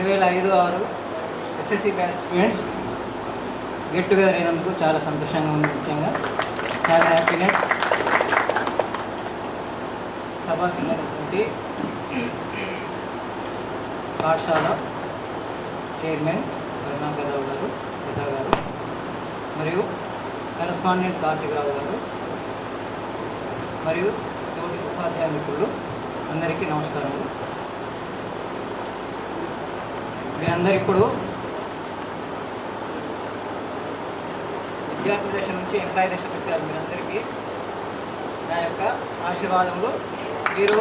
2005-6 SSC batch students get together అయినందుకు చాలా సంతోషంగా ఉంది. ముఖ్యంగా చాలా హ్యాపీనెస్. సభా చెందినటువంటి పాఠశాల చైర్మన్ కరుణాకర్రావు గారు, పెద్ద గారు, మరియు కరస్పాండెంట్ కార్తికరావు గారు, మరియు తోటి ఉపాధ్యాయ మిత్రులు అందరికీ నమస్కారములు. మీ అందరు ఇప్పుడు విద్యార్థి దశ నుంచి ఎంప్లాయీ దశకు వచ్చారు. మీరందరికీ నా యొక్క ఆశీర్వాదములు. మీరు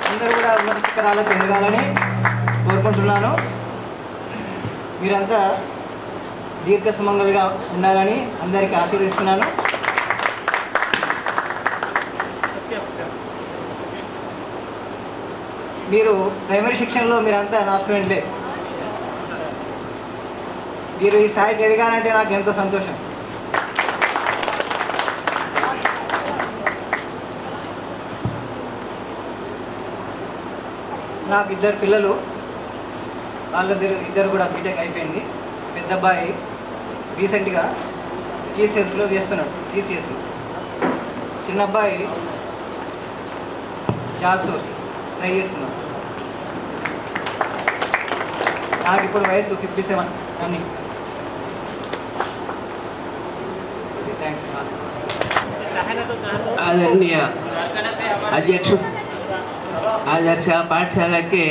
అందరూ కూడా ఉన్నత శిఖరాలకు ఎదగాలని కోరుకుంటున్నాను. మీరంతా దీర్ఘ సుమంగళిగా ఉండాలని అందరికీ ఆశీర్వదిస్తున్నాను. మీరు ప్రైమరీ శిక్షణలో మీరంతా నా స్టూడెంట్లే. మీరు ఈ స్థాయికి ఎదగాలంటే నాకు ఎంతో సంతోషం. నాకు 2 పిల్లలు, ఇద్దరు కూడా బీటెక్ అయిపోయింది. పెద్ద అబ్బాయి రీసెంట్గా టీసీఎస్లో చేస్తున్నాడు, టీసీఎస్. చిన్న అబ్బాయి జాబ్ సోర్స్ ట్రై చేస్తున్నాడు. నాకు ఇప్పుడు వయసు 57 అన్నీ. థ్యాంక్స్. आदरणीय अध्यक्ष आदर्श पाठशाला के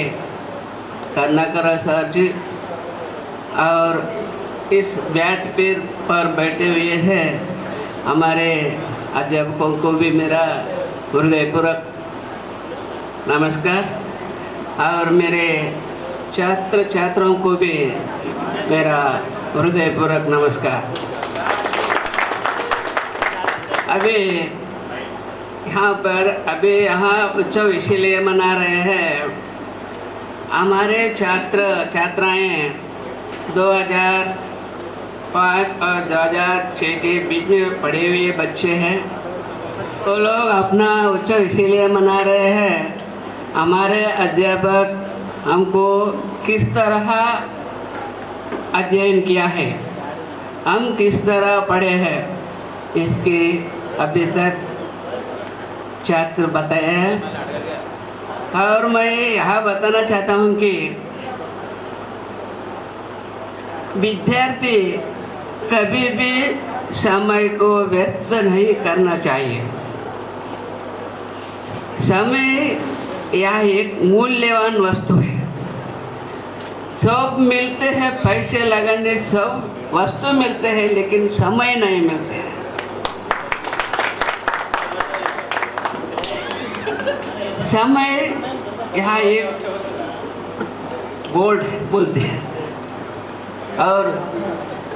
करुणाकर सर जी और इस बैठ पर बैठे हुए हैं हमारे अध्यापकों को भी मेरा हृदयपूर्वक नमस्कार और मेरे छात्र छात्राओं को भी मेरा हृदयपूर्वक नमस्कार। अभी यहाँ उत्सव इसीलिए मना रहे हैं, हमारे छात्र छात्राएं 2005 और 2006 के बीच में पढ़े हुए बच्चे हैं। तो लोग अपना उत्सव इसीलिए मना रहे हैं, हमारे अध्यापक हमको किस तरह अध्ययन किया है, हम किस तरह पढ़े हैं, इसकी अभी तक छात्र बताए हैं। और मैं यह बताना चाहता हूँ कि विद्यार्थी कभी भी समय को व्यर्थ नहीं करना चाहिए। समय यह एक मूल्यवान वस्तु है। सब मिलते हैं, पैसे लगाने सब वस्तु मिलते हैं, लेकिन समय नहीं मिलते हैं। समय यहाँ एक गोल्ड बोलते हैं। और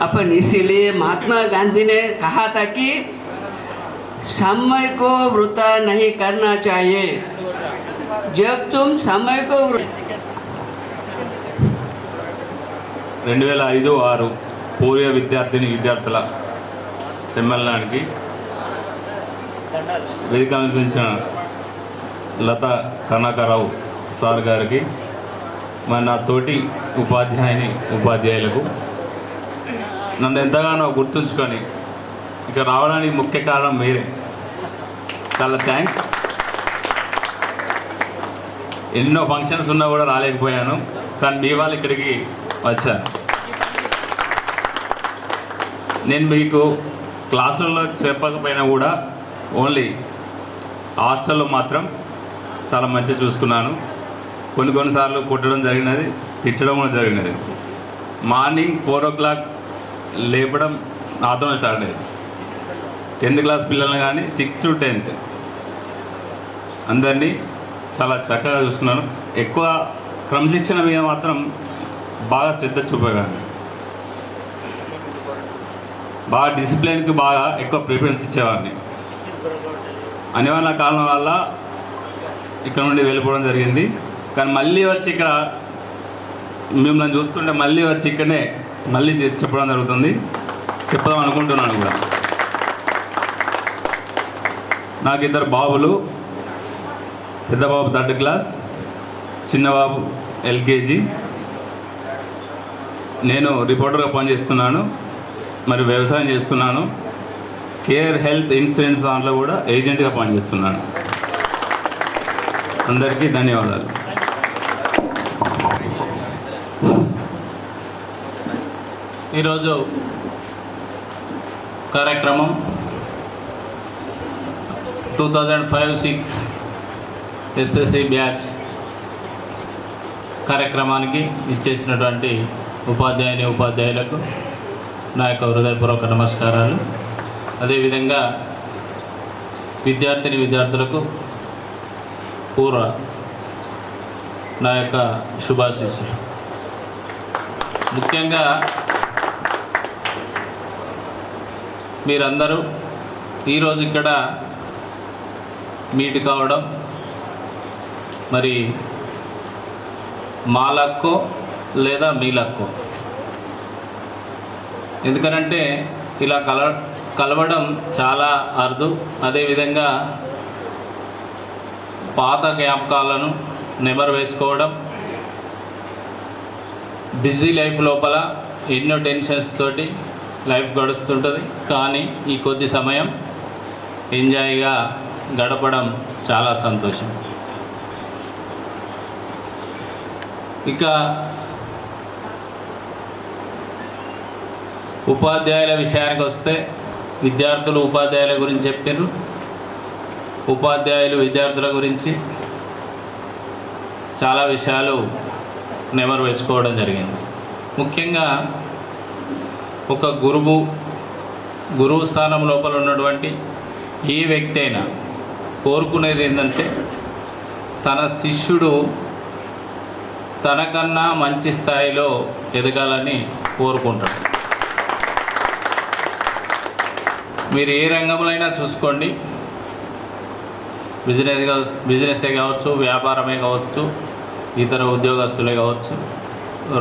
अपन इसीलिए महात्मा गांधी ने कहा था कि समय को वृथा नहीं करना चाहिए। जब तुम समय को 2005-6 పూర్వ విద్యార్థిని విద్యార్థుల సమ్మేళనానికి వేదిక అలంకరించిన లతా కరుణాకర్రావు సార్ గారికి, మరి నా తోటి ఉపాధ్యాయులకు నన్ను ఎంతగానో గుర్తుంచుకొని ఇక రావడానికి ముఖ్య కారణం మీరే. చాలా థ్యాంక్స్. ఎన్నో ఫంక్షన్స్ ఉన్నా కూడా రాలేకపోయాను, కానీ మీ వాళ్ళు ఇక్కడికి వచ్చాను. నేను మీకు క్లాసుల్లో చెప్పకపోయినా కూడా ఓన్లీ హాస్టల్లో మాత్రం చాలా మంచిగా చూసుకున్నాను. కొన్నిసార్లు కొట్టడం జరిగినది, తిట్టడం కూడా జరిగినది. మార్నింగ్ 4 o'clock లేపడం నాతోనే స్టార్ట్ అయ్యేది. 10th క్లాస్ పిల్లల్ని కానీ 6th to 10th అందరినీ చాలా చక్కగా చూస్తున్నాను. ఎక్కువ క్రమశిక్షణ మీద మాత్రం బాగా శ్రద్ధ చూపేవాడిని. బాగా డిసిప్లిన్కి బాగా ఎక్కువ ప్రిఫరెన్స్ ఇచ్చేవాడిని. అనివార్య కారణం వల్ల ఇక్కడ నుండి వెళ్ళిపోవడం జరిగింది. కానీ మళ్ళీ వచ్చి ఇక్కడ మిమ్మల్ని చూస్తుంటే మళ్ళీ వచ్చి ఇక్కడనే మళ్ళీ చెప్పడం జరుగుతుంది, చెప్దాం అనుకుంటున్నాను కూడా. నాకు 2 బాబులు. పెద్ద బాబు 3rd క్లాస్, చిన్న బాబు LKG. నేను రిపోర్టర్గా పనిచేస్తున్నాను, మరి వ్యవసాయం చేస్తున్నాను, కేర్ హెల్త్ ఇన్సూరెన్స్ దాంట్లో కూడా ఏజెంట్గా పనిచేస్తున్నాను. అందరికీ ధన్యవాదాలు. ఈరోజు కార్యక్రమం 2005-06 ఎస్ఎస్సి బ్యాచ్ కార్యక్రమానికి ఇచ్చేసినటువంటి ఉపాధ్యాయులకు నా యొక్క హృదయపూర్వక నమస్కారాలు. అదేవిధంగా విద్యార్థులకు పూర్వ నా యొక్క శుభాశీస్సులు. ముఖ్యంగా మీరందరూ ఈరోజు ఇక్కడ మీట్ కావడం మరి మా లక్కో లేదా మీ లక్కో. ఎందుకనంటే ఇలా కలవడం చాలా అరుదు. అదేవిధంగా పాత జ్ఞాపకాలను నెమరు వేసుకోవడం, బిజీ లైఫ్ లోపల ఎన్నో టెన్షన్స్ తోటి లైఫ్ గడుస్తుంటుంది. కానీ ఈ కొద్ది సమయం ఎంజాయ్గా గడపడం చాలా సంతోషం. ఇక ఉపాధ్యాయుల విషయానికి వస్తే, విద్యార్థులు ఉపాధ్యాయుల గురించి చెప్పారు, ఉపాధ్యాయులు విద్యార్థుల గురించి చాలా విషయాలు నెమరు వేసుకోవడం జరిగింది. ముఖ్యంగా ఒక గురువు స్థానం లోపల ఉన్నటువంటి ఏ వ్యక్తి అయినా కోరుకునేది ఏంటంటే తన శిష్యుడు తనకన్నా మంచి స్థాయిలో ఎదగాలని కోరుకుంటాడు. మీరు ఏ రంగంలో అయినా చూసుకోండి, బిజినెసే కావచ్చు, వ్యాపారమే కావచ్చు, ఇతర ఉద్యోగస్తులే కావచ్చు,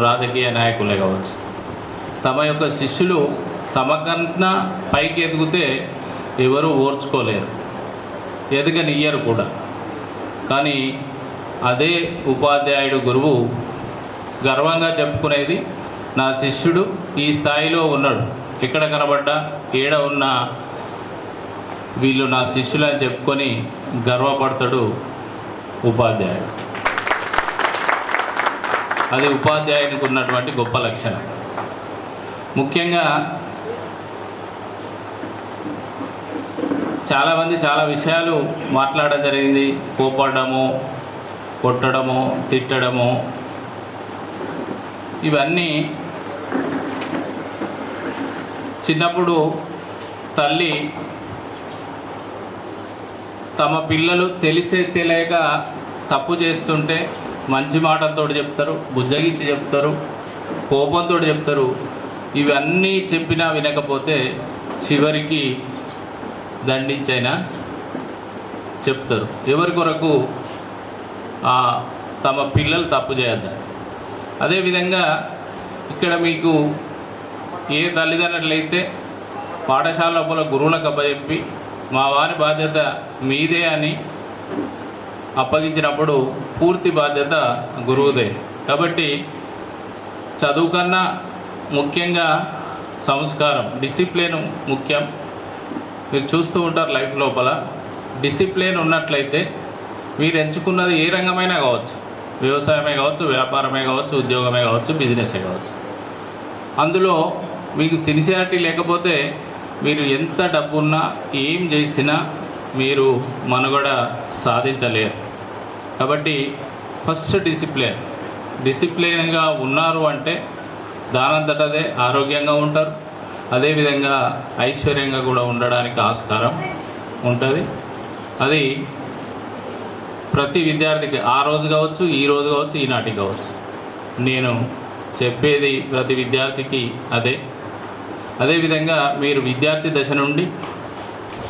రాజకీయ నాయకులే కావచ్చు, తమ యొక్క శిష్యులు తమకన్నా పైకి ఎదిగితే ఎవరు ఓర్చుకోలేరు, ఎదగనియ్యరు కూడా. కానీ అదే ఉపాధ్యాయుడు గురువు గర్వంగా చెప్పుకునేది, నా శిష్యుడు ఈ స్థాయిలో ఉన్నాడు, ఎక్కడ కనబడ్డా ఏడ ఉన్నా వీళ్ళు నా శిష్యులని చెప్పుకొని గర్వపడతాడు ఉపాధ్యాయుడు. అది ఉపాధ్యాయునికి ఉన్నటువంటి గొప్ప లక్షణం. ముఖ్యంగా చాలామంది చాలా విషయాలు మాట్లాడడం జరిగింది. కోపడము, కొట్టడము, తిట్టడము, ఇవన్నీ చిన్నప్పుడు తల్లి తమ పిల్లలు తెలియక తప్పు చేస్తుంటే మంచి మాటలతో చెప్తారు, బుజ్జగించి చెప్తారు, కోపంతో చెప్తారు. ఇవన్నీ చెప్పినా వినకపోతే చివరికి దండించైనా చెప్తారు. ఎవరి కొరకు? తమ పిల్లలు తప్పు చేయద్దా. అదేవిధంగా ఇక్కడ మీకు ఏ తల్లిదండ్రులైతే పాఠశాల లోపల గురువులకు అప్పచెప్పి మా వారి బాధ్యత మీదే అని అప్పగించినప్పుడు పూర్తి బాధ్యత గురువుదే. కాబట్టి చదువు కన్నా ముఖ్యంగా సంస్కారం, డిసిప్లిన్ ముఖ్యం. మీరు చూస్తూ ఉంటారు లైఫ్ లోపల డిసిప్లిన్ ఉన్నట్లయితే మీరు ఎంచుకున్నది ఏ రంగమైనా కావచ్చు, వ్యవసాయమే కావచ్చు, వ్యాపారమే కావచ్చు, ఉద్యోగమే కావచ్చు, బిజినెసే కావచ్చు, అందులో మీకు సిన్సియారిటీ లేకపోతే మీరు ఎంత డబ్బున్నా ఏం చేసినా మీరు మనుగడ సాధించలేరు. కాబట్టి ఫస్ట్ డిసిప్లిన్గా ఉన్నారు అంటే దానంతటదే ఆరోగ్యంగా ఉంటారు, అదేవిధంగా ఐశ్వర్యంగా కూడా ఉండడానికి ఆస్కారం ఉంటుంది. అది ప్రతి విద్యార్థికి ఆ రోజు కావచ్చు, ఈ రోజు కావచ్చు, ఈనాటికి కావచ్చు. నేను చెప్పేది ప్రతి విద్యార్థికి అదేవిధంగా మీరు విద్యార్థి దశ నుండి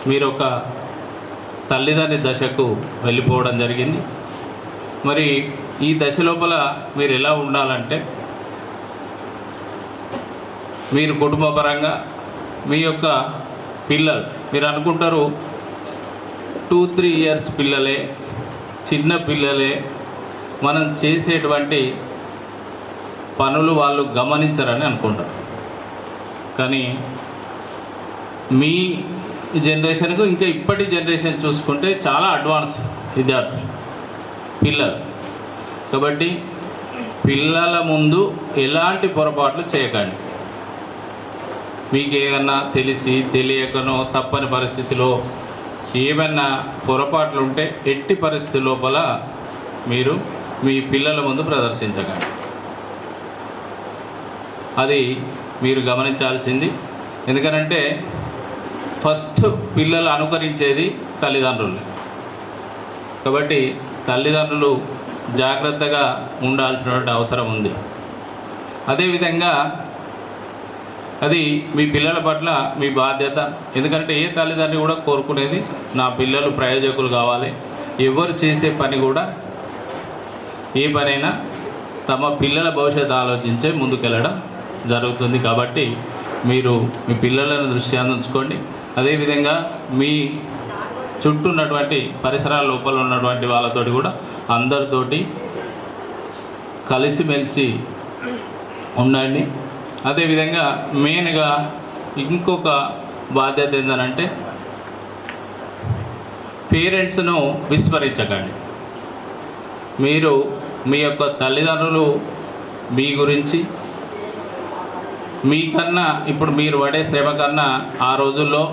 మీరు ఒక తల్లిదండ్రి దశకు వెళ్ళిపోవడం జరిగింది. మరి ఈ దశ లోపల మీరు ఎలా ఉండాలంటే, మీరు కుటుంబపరంగా మీ యొక్క పిల్లలు, మీరు అనుకుంటారు 2-3 ఇయర్స్ పిల్లలే, చిన్న పిల్లలే, మనం చేసేటువంటి పనులు వాళ్ళు గమనించరని అనుకుంటారు. కానీ మీ జనరేషన్కు ఇంకా ఇప్పటి జనరేషన్ చూసుకుంటే చాలా అడ్వాన్స్ విద్యార్థులు పిల్లలు. కాబట్టి పిల్లల ముందు ఎలాంటి పొరపాట్లు చేయకండి. మీకు ఏదన్నా తెలిసి తెలియకనో తప్పని పరిస్థితిలో ఏమైనా పొరపాట్లు ఉంటే ఎట్టి పరిస్థితి లోపల మీరు మీ పిల్లల ముందు ప్రదర్శించకండి. అది మీరు గమనించాల్సింది. ఎందుకనంటే ఫస్ట్ పిల్లలు అనుకరించేది తల్లిదండ్రులు. కాబట్టి తల్లిదండ్రులు జాగ్రత్తగా ఉండాల్సినటువంటి అవసరం ఉంది. అదేవిధంగా అది మీ పిల్లల పట్ల మీ బాధ్యత. ఎందుకంటే ఏ తల్లిదండ్రి కూడా కోరుకునేది నా పిల్లలు ప్రయోజకులు కావాలి. ఎవరు చేసే పని కూడా ఏ పనైనా తమ పిల్లల భవిష్యత్తు ఆలోచించే ముందుకెళ్ళడం జరుగుతుంది. కాబట్టి మీరు మీ పిల్లలను దృష్ట్యాన్ని ఉంచుకోండి. అదేవిధంగా మీ చుట్టూ ఉన్నటువంటి పరిసరాల లోపల ఉన్నటువంటి వాళ్ళతోటి కూడా అందరితోటి కలిసిమెలిసి ఉండండి. అదేవిధంగా మెయిన్గా ఇంకొక బాధ్యత ఏంటంటే పేరెంట్స్ను విస్మరించకండి. మీరు మీ యొక్క తల్లిదండ్రులు మీ గురించి మీకన్నా ఇప్పుడు మీరు పడే శ్రమ కన్నా ఆ రోజుల్లో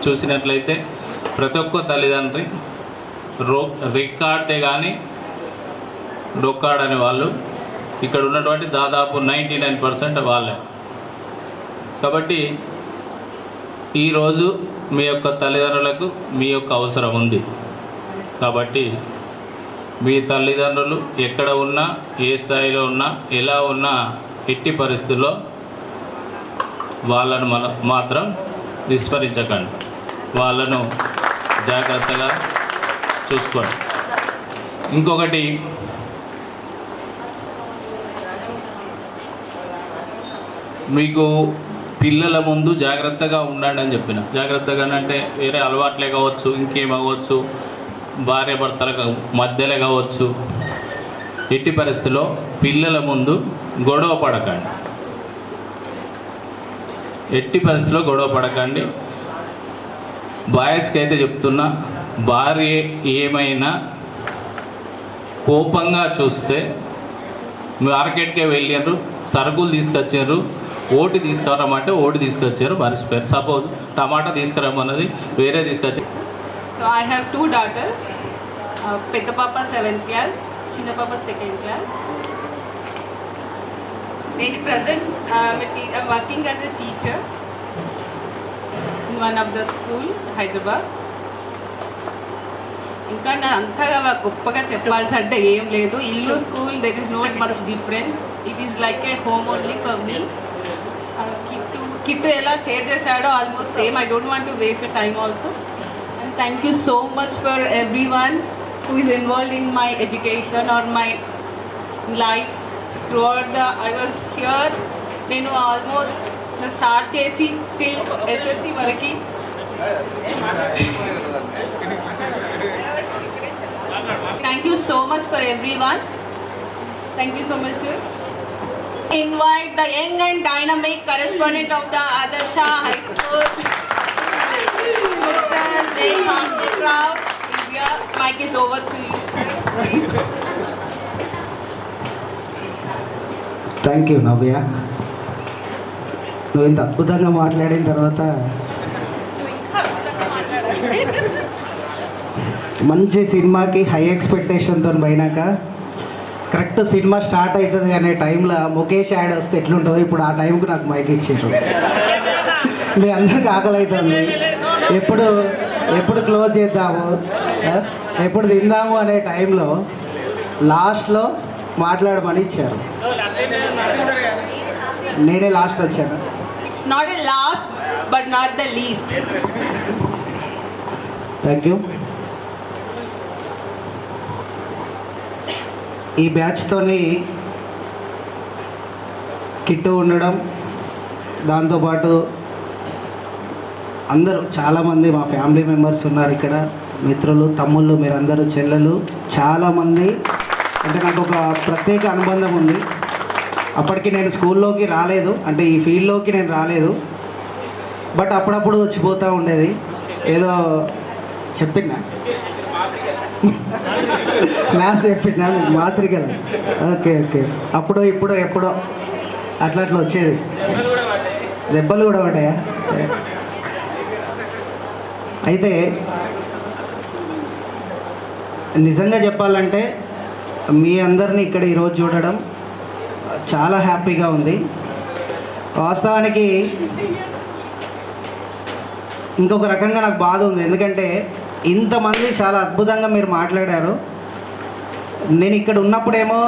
చూసినట్లయితే ప్రతి ఒక్క తల్లిదండ్రి రికార్డే కానీ డొక్కాడని వాళ్ళు ఇక్కడ ఉన్నటువంటి దాదాపు 99% వాళ్ళే. కాబట్టి ఈరోజు మీ యొక్క తల్లిదండ్రులకు మీ యొక్క అవసరం ఉంది. కాబట్టి మీ తల్లిదండ్రులు ఎక్కడ ఉన్నా ఏ స్థాయిలో ఉన్నా ఎలా ఉన్నా ఎట్టి పరిస్థితుల్లో వాళ్ళను మాత్రం విస్మరించకండి. వాళ్ళను జాగ్రత్తగా చూసుకోండి. ఇంకొకటి మీకు పిల్లల ముందు జాగ్రత్తగా ఉండండి అని చెప్పిన. జాగ్రత్తగా అంటే వేరే అలవాట్లే కావచ్చు, ఇంకేమవచ్చు, భార్య భర్తల మధ్యలో కావచ్చు. ఎట్టి పరిస్థితిలో పిల్లల ముందు గొడవ పడకండి. ఎట్టి పరిస్థితిలో గొడవ పడకండి. బాయ్స్కి అయితే చెప్తున్నా, భార్య ఏమైనా కోపంగా చూస్తే మార్కెట్కే వెళ్ళారు, సరుకులు తీసుకొచ్చారు, ఓటు తీసుకురమ్మంటే ఓటు తీసుకొచ్చారు, మర్చిపోయారు. సపోజ్ టమాటా తీసుకురమ్మన్నది వేరే తీసుకొచ్చారు. So I have 2 daughters. పెద్ద పాప 7th class, చిన్న పాప 2nd class. నేను present I'm working as a teacher in one of the school, Hyderabad. ఇంకా నా అంతగా గొప్పగా చెప్పాల్సి అంటే ఏం లేదు. ఇల్లు school there is not much difference. It is like a home only for me. Kittu ఎలా షేర్ చేశాడో almost same. I don't want to waste time also. And thank you so much for everyone who is involved in my education or my life throughout the I was here. నేను almost start చేసి till SSC వరకు Thank you so much for everyone. Thank you so much, sir. Invite the young and dynamic correspondent of the Adarsha High School, Mr. Dehan Rao. Here, mic is over to you, please. Thank you Navya. నువ్వు ఇంత అద్భుతంగా మాట్లాడిన తర్వాత మంచి సినిమాకి high ఎక్స్పెక్టేషన్తో పోయినాక correct cinema start అవుతుంది అనే టైంలో ముఖేష్ యాడ్ వస్తే ఎట్లుంటుందో ఇప్పుడు ఆ టైంకి నాకు మైక్ ఇచ్చారు. మీ అందరికి ఆకలి అవుతుంది, ఎప్పుడు క్లోజ్ చేద్దాము, ఎప్పుడు తిందాము అనే టైంలో లాస్ట్లో మాట్లాడమని ఇచ్చారు. నేనే లాస్ట్ వచ్చాను. It's not a last, but not the least. Thank you. ఈ బ్యాచ్తోని కిట్టు ఉండడం, దాంతోపాటు అందరూ చాలామంది మా ఫ్యామిలీ మెంబర్స్ ఉన్నారు ఇక్కడ, మిత్రులు, తమ్ముళ్ళు, మీరందరూ చెల్లెలు చాలామంది. అంటే నాకు ఒక ప్రత్యేక అనుబంధం ఉంది. అప్పటికి నేను స్కూల్లోకి రాలేదు, అంటే ఈ ఫీల్డ్లోకి నేను రాలేదు. బట్ అప్పుడప్పుడు వచ్చిపోతూ ఉండేది. ఏదో చెప్పిందా మ్యాథ్స్ చెప్పిందా మాత్రికలు? Okay okay. అప్పుడు ఇప్పుడు ఎప్పుడో అట్లా వచ్చేది. దెబ్బలు కూడా పడ్డాయా? అయితే నిజంగా చెప్పాలంటే మీ అందరినీ ఇక్కడ ఈరోజు చూడడం చాలా హ్యాపీగా ఉంది. వాస్తవానికి ఇంకొక రకంగా నాకు బాధ ఉంది, ఎందుకంటే ఇంతమంది చాలా అద్భుతంగా మీరు మాట్లాడారు. నేను ఇక్కడ ఉన్నప్పుడేమో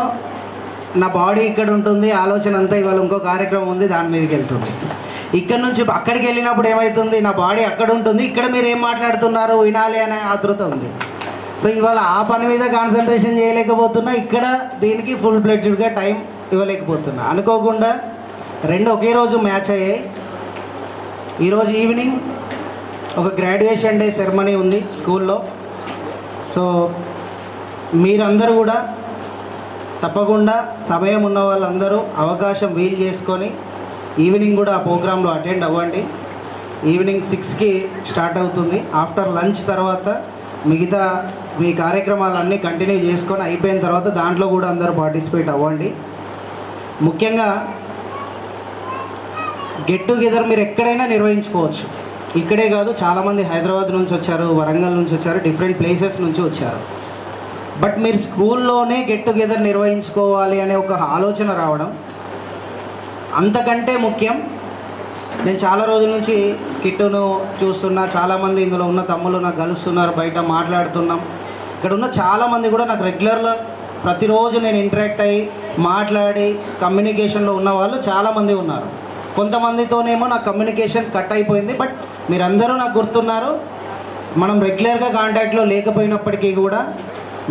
నా బాడీ ఇక్కడ ఉంటుంది, ఆలోచన అంతా ఇవాళ ఇంకో కార్యక్రమం ఉంది దాని మీదకి వెళ్తుంది. ఇక్కడ నుంచి అక్కడికి వెళ్ళినప్పుడు ఏమవుతుంది, నా బాడీ అక్కడ ఉంటుంది, ఇక్కడ మీరు ఏం మాట్లాడుతున్నారు వినాలి అనే ఆతృత ఉంది. సో ఇవాళ ఆ పని మీద కాన్సన్ట్రేషన్ చేయలేకపోతున్నా, ఇక్కడ దీనికి ఫుల్ ఫ్లెడ్జ్డ్గా టైం ఇవ్వలేకపోతున్నా. అనుకోకుండా రెండు ఒకే రోజు మ్యాచ్ అయ్యాయి. ఈరోజు ఈవినింగ్ ఒక గ్రాడ్యుయేషన్ డే సెరమనీ ఉంది స్కూల్లో. సో మీరందరూ కూడా తప్పకుండా సమయం ఉన్న వాళ్ళందరూ అవకాశం వీలు చేసుకొని ఈవినింగ్ కూడా ఆ ప్రోగ్రాంలో అటెండ్ అవ్వండి. ఈవినింగ్ 6కి స్టార్ట్ అవుతుంది. ఆఫ్టర్ లంచ్ తర్వాత మిగతా మీ కార్యక్రమాలన్నీ కంటిన్యూ చేసుకొని అయిపోయిన తర్వాత దాంట్లో కూడా అందరూ పార్టిసిపేట్ అవ్వండి. ముఖ్యంగా గెట్ టుగెదర్ మీరు ఎక్కడైనా నిర్వహించుకోవచ్చు. ఇక్కడే కాదు, చాలామంది హైదరాబాద్ నుంచి వచ్చారు, వరంగల్ నుంచి వచ్చారు, డిఫరెంట్ ప్లేసెస్ నుంచి వచ్చారు. బట్ మీరు స్కూల్లోనే గెట్ టుగెదర్ నిర్వహించుకోవాలి అనే ఒక ఆలోచన రావడం అంతకంటే ముఖ్యం. నేను చాలా రోజుల నుంచి కిట్టును చూస్తున్నా, చాలామంది ఇందులో ఉన్న తమ్ముళ్ళు నాకు కలుస్తున్నారు, బయట మాట్లాడుతున్నాం. ఇక్కడ ఉన్న చాలామంది కూడా నాకు రెగ్యులర్గా ప్రతిరోజు నేను ఇంటరాక్ట్ అయ్యి మాట్లాడి కమ్యూనికేషన్లో ఉన్న వాళ్ళు చాలామంది ఉన్నారు. కొంతమందితోనేమో నా కమ్యూనికేషన్ కట్ అయిపోయింది, బట్ మీరందరూ నాకు గుర్తున్నారు. మనం రెగ్యులర్గా కాంటాక్ట్లో లేకపోయినప్పటికీ కూడా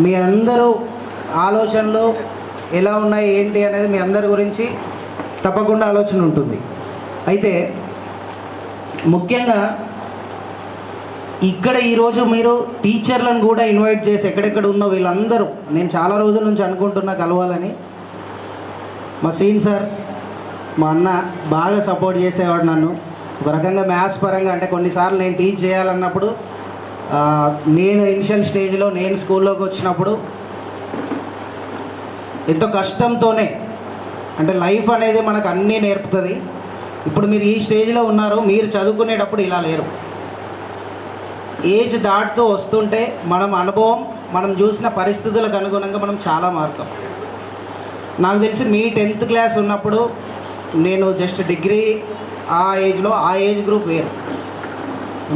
మీ అందరూ ఆలోచనలు ఎలా ఉన్నాయి ఏంటి అనేది మీ అందరి గురించి తప్పకుండా ఆలోచన ఉంటుంది. అయితే ముఖ్యంగా ఇక్కడ ఈరోజు మీరు టీచర్లను కూడా ఇన్వైట్ చేసి ఎక్కడెక్కడ ఉన్న వీళ్ళందరూ, నేను చాలా రోజుల నుంచి అనుకుంటున్నా కలవాలని. మా సీన్ సార్, మా అన్న బాగా సపోర్ట్ చేసేవాడు నన్ను ఒక రకంగా మ్యాథ్స్ పరంగా. అంటే కొన్నిసార్లు నేను టీచ్ చేయాలన్నప్పుడు నేను ఇనిషియల్ స్టేజ్లో నేను స్కూల్లోకి వచ్చినప్పుడు ఎంతో కష్టంతోనే, అంటే లైఫ్ అనేది మనకు అన్నీ నేర్పుతుంది. ఇప్పుడు మీరు ఈ స్టేజ్లో ఉన్నారు, మీరు చదువుకునేటప్పుడు ఇలా లేరు. ఏజ్ దాటుతూ వస్తుంటే మనం అనుభవం, మనం చూసిన పరిస్థితులకు అనుగుణంగా మనం చాలా మారుతాం. నాకు తెలిసి మీ 10th క్లాస్ ఉన్నప్పుడు నేను జస్ట్ డిగ్రీ ఆ ఏజ్లో, ఆ ఏజ్ గ్రూప్ వేరు.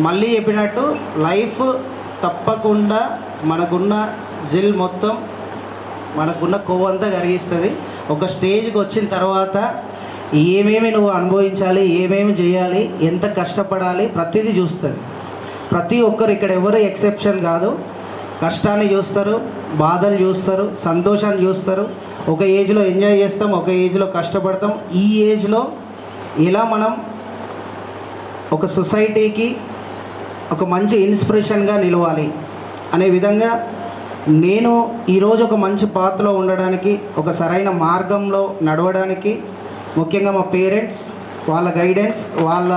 మళ్ళీ చెప్పినట్టు లైఫ్ తప్పకుండా మనకున్న జిల్ మొత్తం, మనకున్న కొవ్వంతా కరిగిస్తుంది. ఒక స్టేజ్కి వచ్చిన తర్వాత ఏమేమి నువ్వు అనుభవించాలి, ఏమేమి చేయాలి, ఎంత కష్టపడాలి ప్రతిదీ చూస్తుంది. ప్రతి ఒక్కరు ఇక్కడ ఎవరు ఎక్సెప్షన్ కాదు. కష్టాన్ని చూస్తారు, బాధలు చూస్తారు, సంతోషాన్ని చూస్తారు. ఒక ఏజ్లో ఎంజాయ్ చేస్తాం, ఒక ఏజ్లో కష్టపడతాం. ఈ ఏజ్లో ఇలా మనం ఒక సొసైటీకి ఒక మంచి ఇన్స్పిరేషన్గా నిలవాలి అనే విధంగా నేను ఈరోజు ఒక మంచి పాత్రలో ఉండడానికి, ఒక సరైన మార్గంలో నడవడానికి ముఖ్యంగా మా పేరెంట్స్ వాళ్ళ గైడెన్స్, వాళ్ళ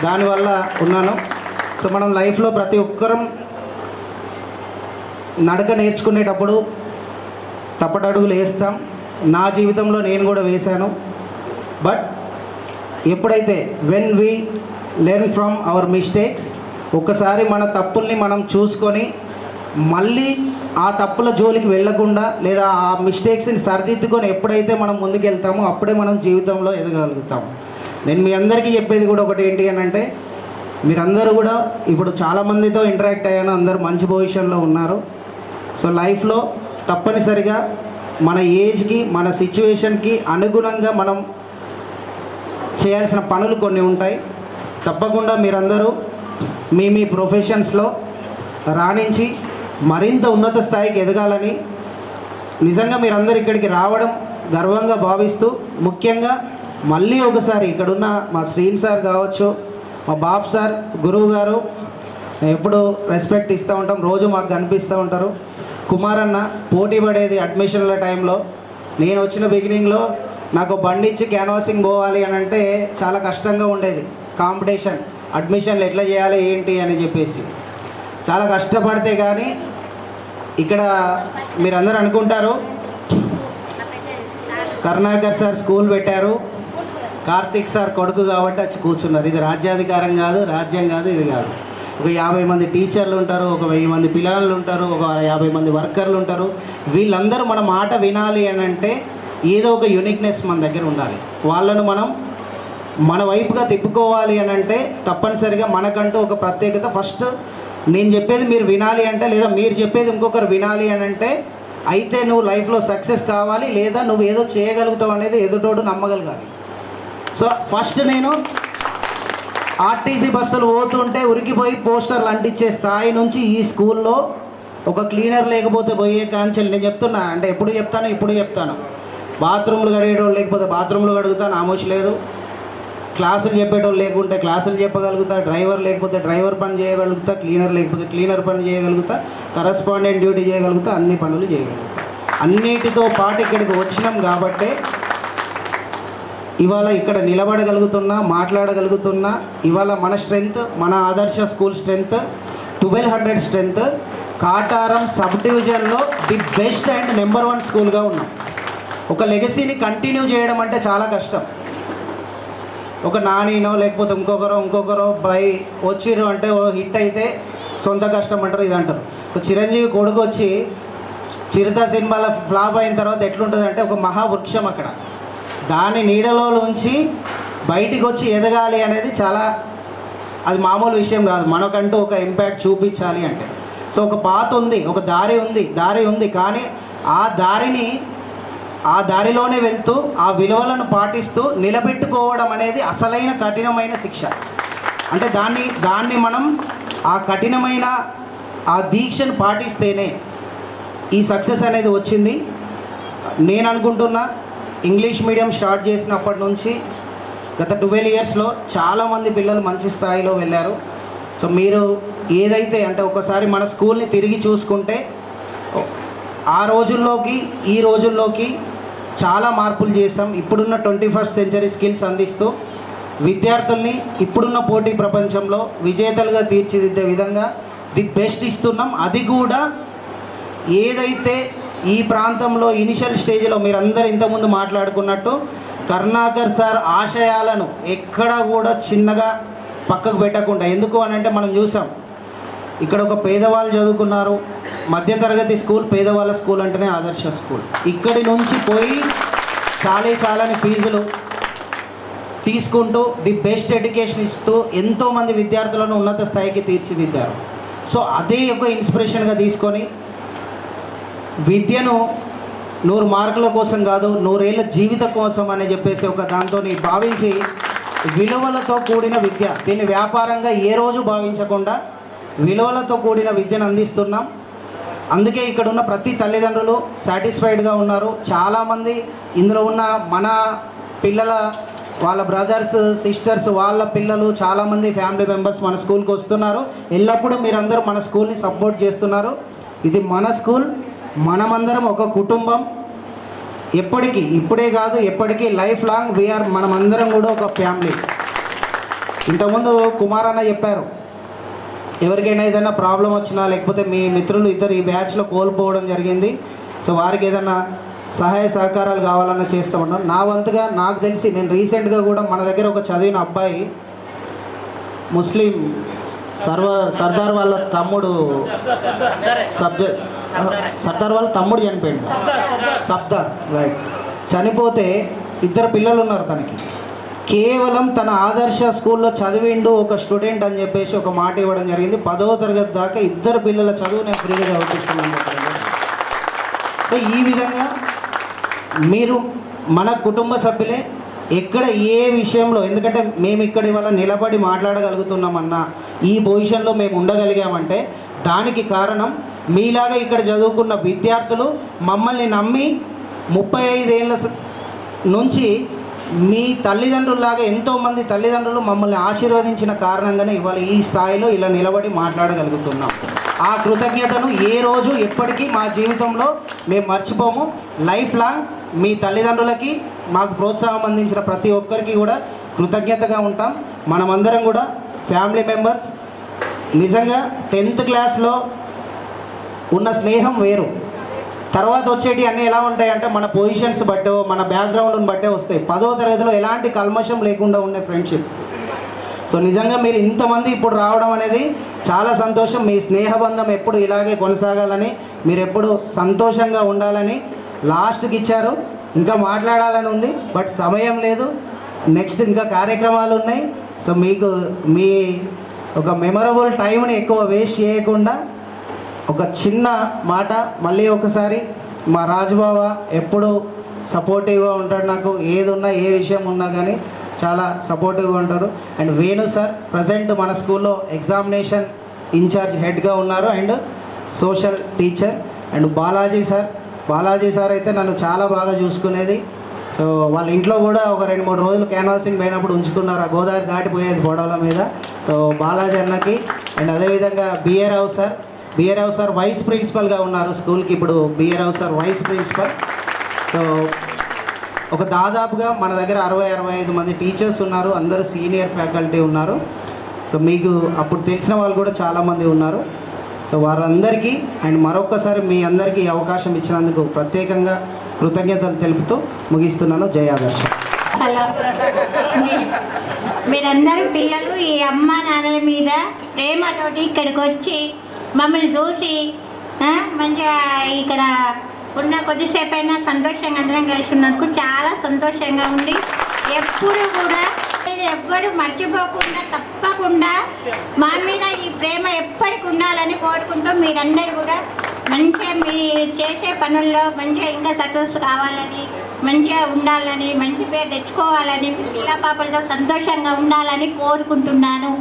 దానివల్ల ఉన్నాను. సో మనం లైఫ్లో ప్రతి ఒక్కరం నడక నేర్చుకునేటప్పుడు తప్పటడుగులు వేస్తాం. నా జీవితంలో నేను కూడా వేశాను. బట్ ఎప్పుడైతే when we learn from our mistakes, ఒకసారి మన తప్పుల్ని మనం చూసుకొని మళ్ళీ ఆ తప్పుల జోలికి వెళ్ళకుండా, లేదా ఆ మిస్టేక్స్ని సరిదిద్దుకొని ఎప్పుడైతే మనం ముందుకెళ్తామో అప్పుడే మనం జీవితంలో ఎదగలుగుతాం. నేను మీ అందరికీ చెప్పేది కూడా ఒకటి ఏంటి అని అంటే, మీరందరూ కూడా ఇప్పుడు చాలామందితో ఇంటరాక్ట్ అయ్యాను, అందరూ మంచి పొజిషన్లో ఉన్నారు. సో లైఫ్లో తప్పనిసరిగా మన ఏజ్కి, మన సిచ్యువేషన్కి అనుగుణంగా మనం చేయాల్సిన పనులు కొన్ని ఉంటాయి. తప్పకుండా మీరందరూ మీ మీ ప్రొఫెషన్స్లో రాణించి మరింత ఉన్నత స్థాయికి ఎదగాలని, నిజంగా మీరందరూ ఇక్కడికి రావడం గర్వంగా భావిస్తూ, ముఖ్యంగా మళ్ళీ ఒకసారి ఇక్కడున్న మా శ్రీన్ సార్ కావచ్చు, మా బాబు సార్, గురువు గారు, ఎప్పుడు రెస్పెక్ట్ ఇస్తూ ఉంటాం, రోజు మాకు కనిపిస్తూ ఉంటారు. కుమార్ అన్న పోటీ పడేది అడ్మిషన్ల టైంలో, నేను వచ్చిన బిగినింగ్లో నాకు బండి ఇచ్చి క్యాన్వాసింగ్ పోవాలి అని అంటే చాలా కష్టంగా ఉండేది. కాంపిటీషన్, అడ్మిషన్లు ఎట్లా చేయాలి ఏంటి అని చెప్పేసి చాలా కష్టపడితే కానీ ఇక్కడ మీరందరూ అనుకుంటారు కరుణాకర్ సార్ స్కూల్ పెట్టారు, కార్తీక్ సార్ కొడుకు కాబట్టి వచ్చి కూర్చున్నారు. ఇది రాజ్యాధికారం కాదు, రాజ్యం కాదు, ఇది కాదు. ఒక 50 మంది టీచర్లు ఉంటారు, ఒక 1000 మంది పిల్లలు ఉంటారు, ఒక 50 మంది వర్కర్లు ఉంటారు. వీళ్ళందరూ మన మాట వినాలి అని అంటే ఏదో ఒక యూనిక్నెస్ మన దగ్గర ఉండాలి. వాళ్ళను మనం మన వైపుగా తిప్పుకోవాలి అని అంటే తప్పనిసరిగా మనకంటూ ఒక ప్రత్యేకత. ఫస్ట్ నేను చెప్పేది మీరు వినాలి అంటే, లేదా మీరు చెప్పేది ఇంకొకరు వినాలి అని అంటే అయితే నువ్వు లైఫ్లో సక్సెస్ కావాలి, లేదా నువ్వు ఏదో చేయగలుగుతావు అనేది ఎదుటోడు నమ్మగలగాలి. సో ఫస్ట్ నేను ఆర్టీసీ బస్సులు పోతుంటే ఉరికిపోయి పోస్టర్లు అంటించే స్థాయి నుంచి ఈ స్కూల్లో ఒక క్లీనర్ లేకపోతే పోయే కాంచెలు నేను చెప్తున్నా. అంటే ఎప్పుడు చెప్తాను, ఇప్పుడు చెప్తాను. బాత్రూమ్లు కడిగేటోళ్ళు లేకపోతే బాత్రూమ్లు కడుగుతాను, ఆమోష్ లేదు. క్లాసులు చెప్పేటోళ్ళు లేకుంటే క్లాసులు చెప్పగలుగుతా, డ్రైవర్ లేకపోతే డ్రైవర్ పని చేయగలుగుతా, క్లీనర్ లేకపోతే క్లీనర్ పని చేయగలుగుతా, కరస్పాండెంట్ డ్యూటీ చేయగలుగుతా, అన్ని పనులు చేయగలుగుతా. అన్నిటితో పాటు ఇక్కడికి వచ్చినాం కాబట్టి ఇవాళ ఇక్కడ నిలబడగలుగుతున్నా, మాట్లాడగలుగుతున్నా. ఇవాళ మన స్ట్రెంగ్త్, మన ఆదర్శ school strength 1200 strength. Kataram sub డివిజన్లో ది బెస్ట్ అండ్ నెంబర్ 1 స్కూల్గా ఉన్నాం. ఒక లెగసీని కంటిన్యూ చేయడం అంటే చాలా కష్టం. ఒక నానినో లేకపోతే ఇంకొకరో బై వచ్చిర్రు అంటే హిట్ అయితే సొంత కష్టం అంటారు, ఇది అంటారు. ఒక చిరంజీవి కొడుకు వచ్చి చిరుత సినిమాలో ఫ్లాప్ అయిన తర్వాత ఎట్లుంటుంది అంటే ఒక మహావృక్షం అక్కడ, దాని నీడలో నుంచి బయటికి వచ్చి ఎదగాలి అనేది చాలా, అది మామూలు విషయం కాదు. మనకంటూ ఒక ఇంపాక్ట్ చూపించాలి అంటే. సో ఒక పాత్ ఉంది, ఒక దారి ఉంది కానీ ఆ దారిలోనే వెళ్తూ ఆ విలువలను పాటిస్తూ నిలబెట్టుకోవడం అనేది అసలైన కఠినమైన శిక్ష. అంటే దాన్ని మనం ఆ కఠినమైన ఆ దీక్షను పాటిస్తేనే ఈ సక్సెస్ అనేది వచ్చింది. నేను అనుకుంటున్నా ఇంగ్లీష్ మీడియం స్టార్ట్ చేసినప్పటి నుంచి గత 12 ఇయర్స్లో చాలామంది పిల్లలు మంచి స్థాయిలో వెళ్ళారు. సో మీరు ఏదైతే అంటే ఒకసారి మన స్కూల్ని తిరిగి చూసుకుంటే ఆ రోజుల్లోకి ఈ రోజుల్లోకి చాలా మార్పులు చేసాం. ఇప్పుడున్న 21st సెంచరీ స్కిల్స్ అందిస్తూ విద్యార్థుల్ని ఇప్పుడున్న పోటీ ప్రపంచంలో విజేతలుగా తీర్చిదిద్దే విధంగా ది బెస్ట్ ఇస్తున్నాం. అది కూడా ఏదైతే ఈ ప్రాంతంలో ఇనిషియల్ స్టేజ్లో మీరందరూ ఇంతకుముందు మాట్లాడుకున్నట్టు కరుణాకర్ సార్ ఆశయాలను ఎక్కడా కూడా చిన్నగా పక్కకు పెట్టకుండా. ఎందుకు అని అంటే మనం చూసాం ఇక్కడ ఒక పేదవాళ్ళు చదువుకున్నారు, మధ్యతరగతి స్కూల్, పేదవాళ్ళ స్కూల్ అంటేనే ఆదర్శ స్కూల్. ఇక్కడి నుంచి పోయి చాలాని ఫీజులు తీసుకుంటూ ది బెస్ట్ ఎడ్యుకేషన్ ఇస్తూ ఎంతోమంది విద్యార్థులను ఉన్నత స్థాయికి తీర్చిదిద్దారు. సో అదే ఒక ఇన్స్పిరేషన్గా తీసుకొని విద్యను 100 మార్కుల కోసం కాదు, 100 ఏళ్ళ జీవితం కోసం అని చెప్పేసి ఒక దాంతో భావించి విలువలతో కూడిన విద్య, దీన్ని వ్యాపారంగా ఏ రోజు భావించకుండా విలువలతో కూడిన విద్యను అందిస్తున్నాం. అందుకే ఇక్కడ ఉన్న ప్రతి తల్లిదండ్రులు సాటిస్ఫైడ్గా ఉన్నారు. చాలామంది ఇందులో ఉన్న మన పిల్లల వాళ్ళ బ్రదర్స్ సిస్టర్స్ వాళ్ళ పిల్లలు చాలామంది ఫ్యామిలీ మెంబర్స్ మన స్కూల్కి వస్తున్నారు. ఎల్లప్పుడూ మీరందరూ మన స్కూల్ని సపోర్ట్ చేస్తున్నారు. ఇది మన స్కూల్, మనమందరం ఒక కుటుంబం. ఎప్పటికీ, ఇప్పుడే కాదు ఎప్పటికీ లైఫ్ లాంగ్ వీఆర్, మనమందరం కూడా ఒక ఫ్యామిలీ. ఇంతకుముందు కుమార్ అన్న చెప్పారు, ఎవరికైనా ఏదైనా ప్రాబ్లం వచ్చినా లేకపోతే మీ మిత్రులు ఇద్దరు ఈ బ్యాచ్లో కోల్పోవడం జరిగింది, సో వారికి ఏదైనా సహాయ సహకారాలు కావాలన్నా చేస్తామన్నారు. నా వంతుగా నాకు తెలిసి నేను రీసెంట్గా కూడా మన దగ్గర ఒక చదివిన అబ్బాయి ముస్లిం సర్దార్ వాళ్ళ తమ్ముడు సర్దార్ వాళ్ళ తమ్ముడు చనిపోయింది, సబ్దార్ రైట్. చనిపోతే 2 పిల్లలు ఉన్నారు తనకి. కేవలం తన ఆదర్శ స్కూల్లో చదివిండు ఒక స్టూడెంట్ అని చెప్పేసి ఒక మాట ఇవ్వడం జరిగింది. 10వ తరగతి దాకా 2 పిల్లల చదువు నేను ఫ్రీగా చదివిస్తున్నాను. సో ఈ విధంగా మీరు మన కుటుంబ సభ్యులే ఎక్కడ ఏ విషయంలో, ఎందుకంటే మేము ఇక్కడ ఇవాళ నిలబడి మాట్లాడగలుగుతున్నామన్నా ఈ పొజిషన్లో మేము ఉండగలిగామంటే దానికి కారణం మీలాగా ఇక్కడ చదువుకున్న విద్యార్థులు మమ్మల్ని నమ్మి 35 ఏళ్ళ నుంచి మీ తల్లిదండ్రుల్లాగా ఎంతోమంది తల్లిదండ్రులు మమ్మల్ని ఆశీర్వదించిన కారణంగానే ఇవాళ ఈ స్థాయిలో ఇలా నిలబడి మాట్లాడగలుగుతున్నాం. ఆ కృతజ్ఞతను ఏ రోజు ఎప్పటికీ మా జీవితంలో మేము మర్చిపోము. లైఫ్ లాంగ్ మీ తల్లిదండ్రులకి మాకు ప్రోత్సాహం అందించిన ప్రతి ఒక్కరికి కూడా కృతజ్ఞతగా ఉంటాం. మనమందరం కూడా ఫ్యామిలీ మెంబర్స్. నిజంగా 10th క్లాస్లో ఉన్న స్నేహం వేరు, తర్వాత వచ్చేటి అన్నీ ఎలా ఉంటాయంటే మన పొజిషన్స్ బట్టో మన బ్యాక్గ్రౌండ్ని బట్టే వస్తాయి. 10వ తరగతిలో ఎలాంటి కల్మషం లేకుండా ఉండే ఫ్రెండ్షిప్. సో నిజంగా మీరు ఇంతమంది ఇప్పుడు రావడం అనేది చాలా సంతోషం. మీ స్నేహబంధం ఎప్పుడు ఇలాగే కొనసాగాలని, మీరు ఎప్పుడు సంతోషంగా ఉండాలని లాస్ట్కి ఇచ్చారు. ఇంకా మాట్లాడాలని ఉంది, బట్ సమయం లేదు. నెక్స్ట్ ఇంకా కార్యక్రమాలు ఉన్నాయి. సో మీకు మీ ఒక మెమరబుల్ టైంని ఎక్కువ వేస్ట్ చేయకుండా ఒక చిన్న మాట మళ్ళీ ఒకసారి, మా రాజుబావ ఎప్పుడు సపోర్టివ్గా ఉంటాడు. నాకు ఏది ఉన్నా ఏ విషయం ఉన్నా కానీ చాలా సపోర్టివ్గా ఉంటారు. అండ్ వేణు సార్ ప్రజెంట్ మన స్కూల్లో ఎగ్జామినేషన్ ఇన్ఛార్జ్ హెడ్గా ఉన్నారు and social teacher. And Balaji sir అయితే నన్ను చాలా బాగా చూసుకునేది. సో వాళ్ళ ఇంట్లో కూడా ఒక 2-3 రోజులు క్యాన్వాసింగ్ పోయినప్పుడు ఉంచుకున్నారు. ఆ గోదావరి దాటిపోయేది గోడల మీద. సో బాలాజీ అన్నకి. అండ్ అదేవిధంగా బిఏ రావు సార్ వైస్ ప్రిన్సిపల్గా ఉన్నారు స్కూల్కి. ఇప్పుడు బిఏ రావు సార్ వైస్ ప్రిన్సిపల్. సో ఒక దాదాపుగా మన దగ్గర 60-65 మంది టీచర్స్ ఉన్నారు. అందరూ సీనియర్ ఫ్యాకల్టీ ఉన్నారు. సో మీకు అప్పుడు తెలిసిన వాళ్ళు కూడా చాలామంది ఉన్నారు. సో వారందరికీ అండ్ మరొక్కసారి మీ అందరికీ అవకాశం ఇచ్చినందుకు ప్రత్యేకంగా కృతజ్ఞతలు తెలుపుతూ ముగిస్తున్నాను. జై ఆదర్శ. హలో, మీరందరూ పిల్లలు ఈ అమ్మ నాన్నల మీద ప్రేమతోటి ఇక్కడికి వచ్చి మమ్మల్ని చూసి మంచిగా ఇక్కడ ఉన్న కొద్దిసేపు అయినా సంతోషంగా అందరం కలిసి ఉన్నందుకు చాలా సంతోషంగా ఉంది. ఎప్పుడు కూడా ఎవ్వరు మర్చిపోకుండా తప్పకుండా మా మీద ఈ ప్రేమ ఎప్పటికి ఉండాలని కోరుకుంటూ మీరందరూ కూడా మంచిగా మీరు చేసే పనుల్లో మంచిగా ఇంకా సక్సెస్ కావాలని, మంచిగా ఉండాలని, మంచి పేరు తెచ్చుకోవాలని, పిల్ల పాపలతో సంతోషంగా ఉండాలని కోరుకుంటున్నాను.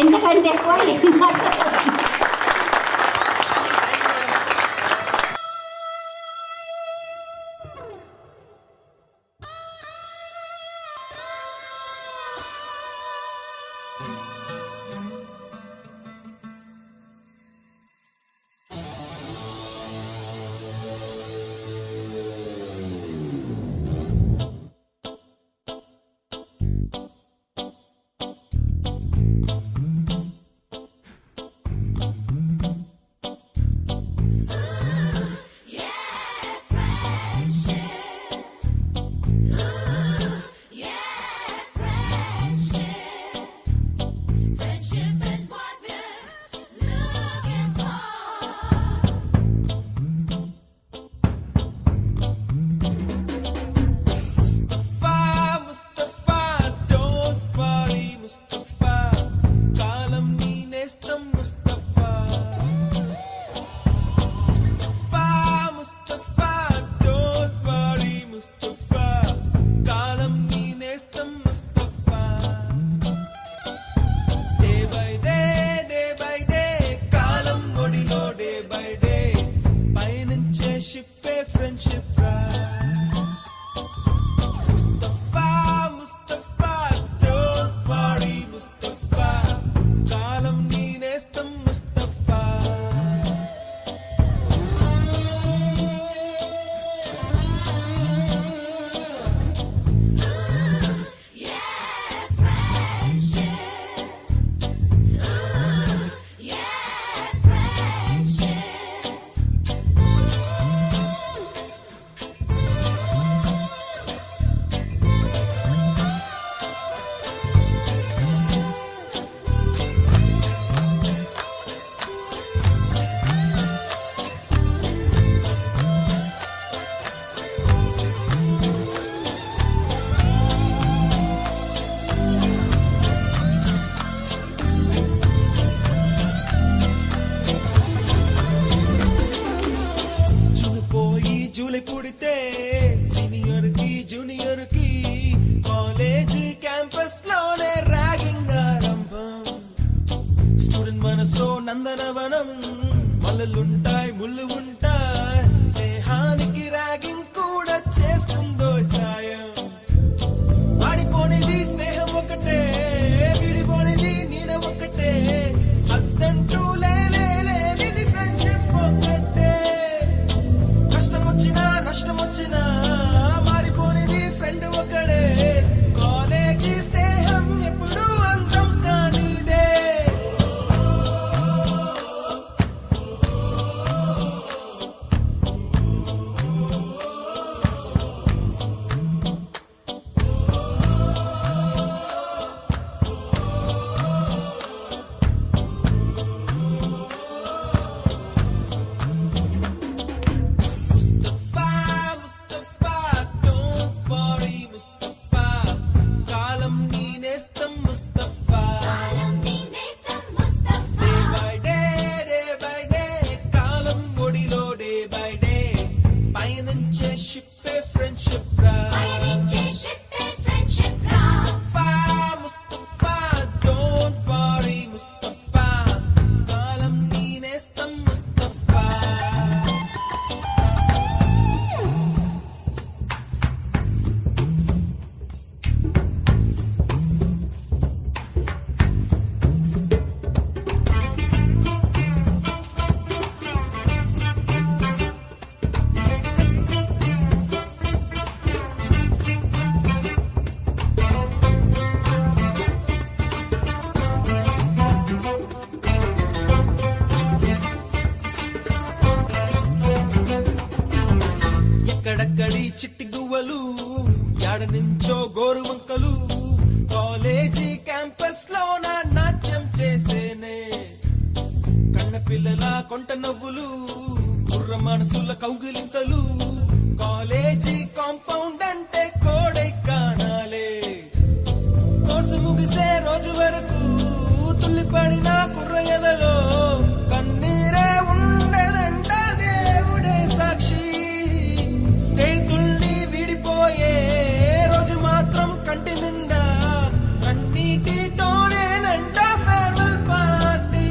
ఎందుకంటే Yeah! ఎన్నాడ నుంచో గోరువంకలు కాలేజీ క్యాంపస్ లోన నాట్యం చేసేనే కన్న పిల్లల కొంట నవ్వులు కుర్ర మనసుల కౌగిలింతలు కాలేజీ కాంపౌండ్ అంటే కోడై కానాలే కోర్సు ముగిసే రోజు వరకు తుల్లిపడిన కుర్ర ఎదలో కన్నీరే ఉండేదంట దేవుడే సాక్షి స్నేహితుల్ని విడిపోయే రోజు మాత్రం కంటి నిండా కన్నీటితోనేనంట ఫేర్వెల్ పార్టీ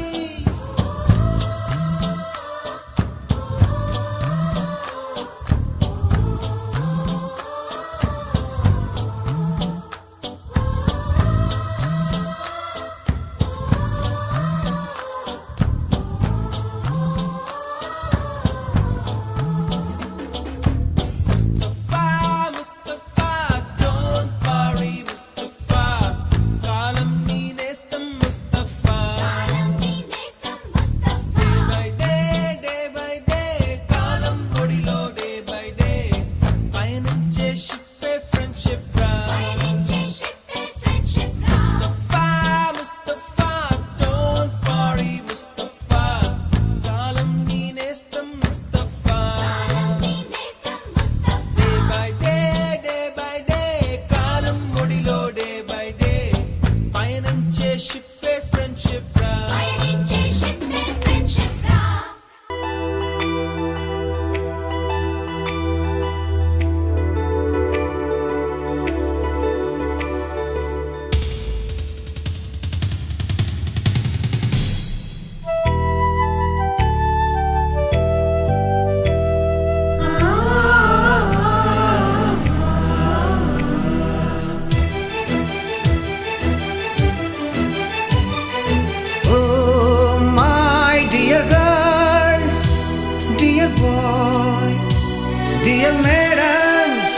డియర్ మేడమ్స్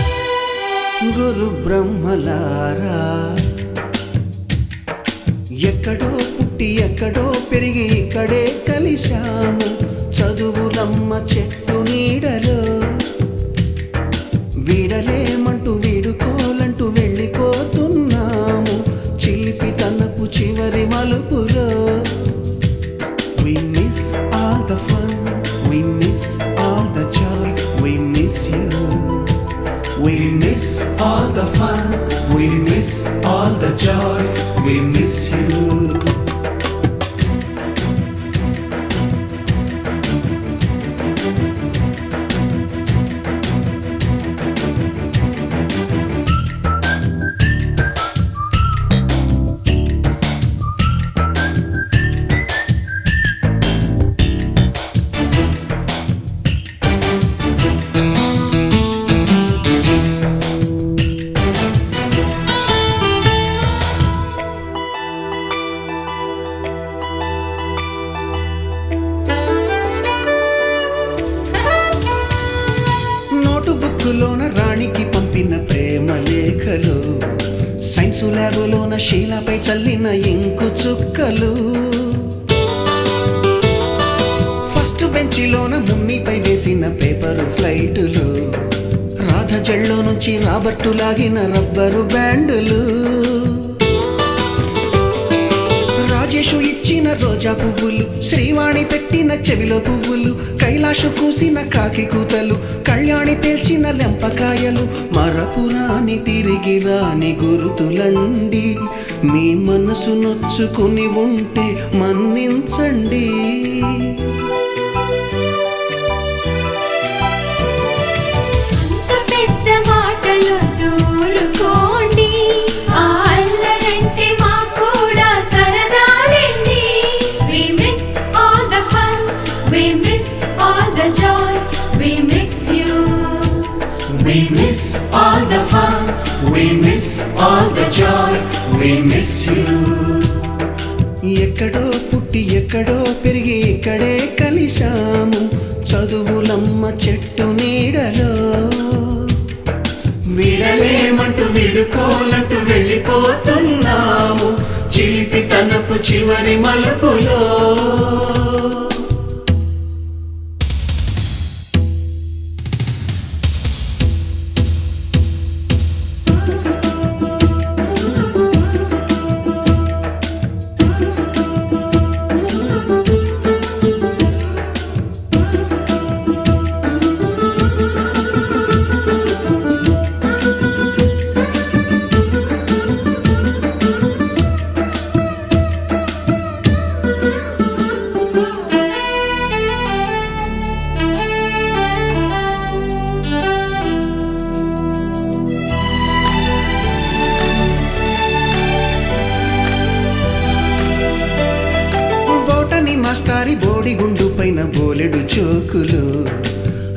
గురు బ్రహ్మలారా ఎక్కడో పుట్టి ఎక్కడో పెరిగి ఇక్కడే కలిశాము చదువులమ్మ చెట్టు నీడలో వీడలేమంటూ వీడుకోలంటూ వెళ్ళిపోతున్నాము చిలిపి తనకు చివరి మలుపులో We miss all the fun, we miss all the joy, we miss you. We miss all the fun, we miss all the joy, we miss you. బుక్కులోన రాణికి పంపిన ప్రేమ లేఖలు సైన్సు ల్యాబులోన శీలపై చల్లిన ఇంకు చుక్కలు ఫస్ట్ బెంచిలోన మున్నిపై వేసిన పేపరు ఫ్లైటులు రాధ జల్లో నుంచి రాబర్టు లాగిన rubber బ్యాండులు Rajesh ఇచ్చిన రోజా పువ్వులు శ్రీవాణి పెట్టిన చెవిలో పువ్వులు కైలాషు కూసిన కాకి కూతలు కళ్యాణి పేల్చిన లెంపకాయలు మరపురాని తిరిగి రాని గురుతులండి మీ మనసు నొచ్చుకుని ఉంటే మన్నించండి We miss all the fun, we miss all the joy, we miss you. ఎక్కడో పుట్టి ఎక్కడో పెరిగి ఇక్కడే కలిశాము చదువులమ్మ చెట్టు నీడలో విడలేమంటూ విడుకోలంటూ వెళ్ళిపోతున్నాము చిలిపి తనపు చివరి మలుపులో మాస్టారి బోడిగుండు పైన బోలెడు చోకులు,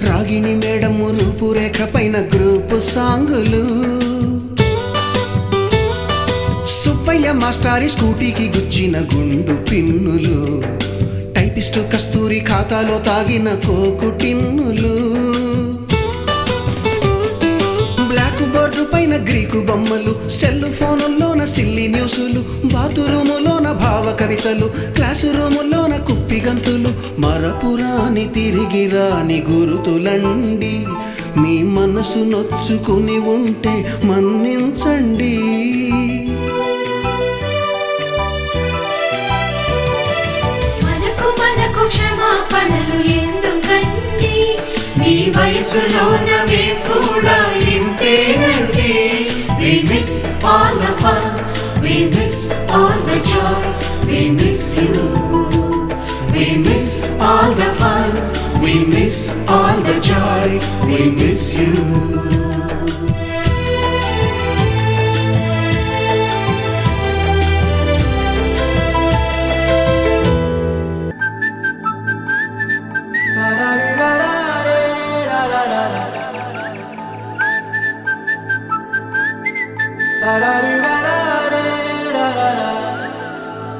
రాగిణి మేడము రూపురేఖ పైన గ్రూపు సాంగులు, సుబ్బయ్య మాస్టారి స్కూటీకి గుచ్చిన గుండు పిన్నులు, టైపిస్టు కస్తూరి ఖాతాలో తాగిన కోకు టిన్నులు, బ్లాక్ బోర్డు పైన గ్రీకు బొమ్మలు, సెల్ ఫోనుల్లోన సిల్లి న్యూసులు, బాతురూములోన భావ కవితలు, క్లాసు రూములోన కుప్పిగంతులు, మరపురాని తిరిగి రాని గురుతులండి, మీ మనసు నొచ్చుకుని ఉంటే మన్నించండి. క్షమాపణలు ఎందుకండి, మీ వయసులోన మేము కూడా ఇంతేనండి. We miss all the fun, we miss all the joy, we miss you. We miss all the fun, we miss all the joy, we miss you.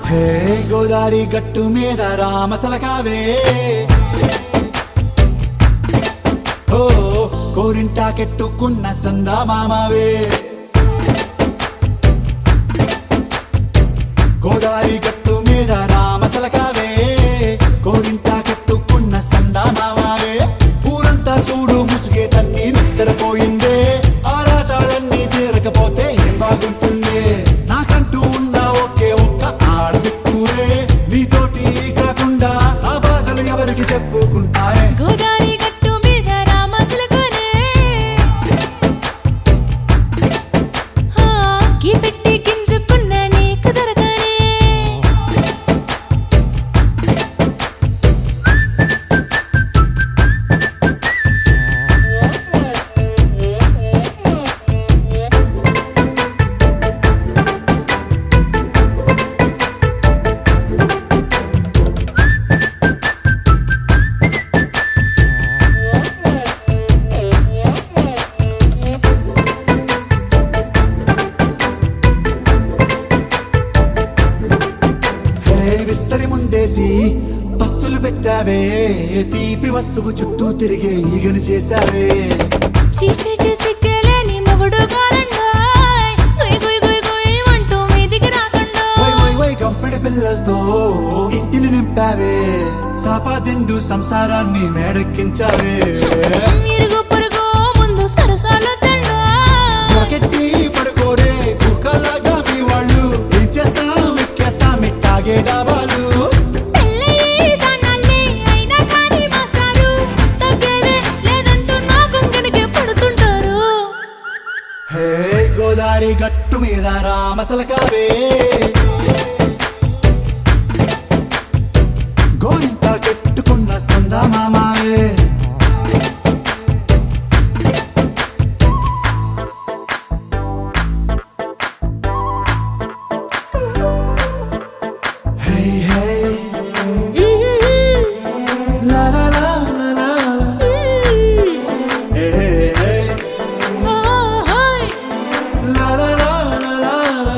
హే గోదారి గట్టు మీద రామసలకావే, ఓ కోరింటా కెట్టుకున్న సందా మామావే, గోదారి గట్టు మీద రామసలకావే, కోరింటా కెట్టుకున్న సందా మామావే, ఊరంతా చూడు ముసుగే తన్ని నిద్రపోయిందే, ఆరాటాలన్నీ తీరకపోతే ఏం బాగుంటుంది, నాకంటూ ఉన్న ఒకే ఒక్క ఆడదిక్కురే, నీతోటి కాకుండా ఆ బాధలు ఎవరికి చెప్పుకుంటారే. గోదారి గట్టు మీద రామసలకనే, పెట్టి గింజుకున్న నీకు దొరకనే. విస్తరి ముందేసి పస్తులు పెట్టావే, తీపి వస్తువు చుట్టూ తిరిగే ఈగని చేశావే, సిగ్గలేని మొగుడు కాలండాయ్, గుయ్ గుయ్ గుయ్ గుయ్ అంటూ మీదికి రాకుండా, గంపెడి పిల్లలతో ఇంటిని నింపావే, సాపాదిండు సంసారాన్ని మేడెక్కించావే, ఇరుగు పొరుగు ముందు సరసాల తండా, రాకెట్టి పడుకోరే కుక్కలాగా మీ వాళ్ళు, ఏం చేస్తాం ఎక్కేస్తాం ఇట్టాగే డాబాలు, గోదారి గట్టు మీద రామసలకావే, గోరింట కెట్టుకున్న సందా మామావే. Hey, hey. La la la la la la. Hey, hey, hey. La la la la la la.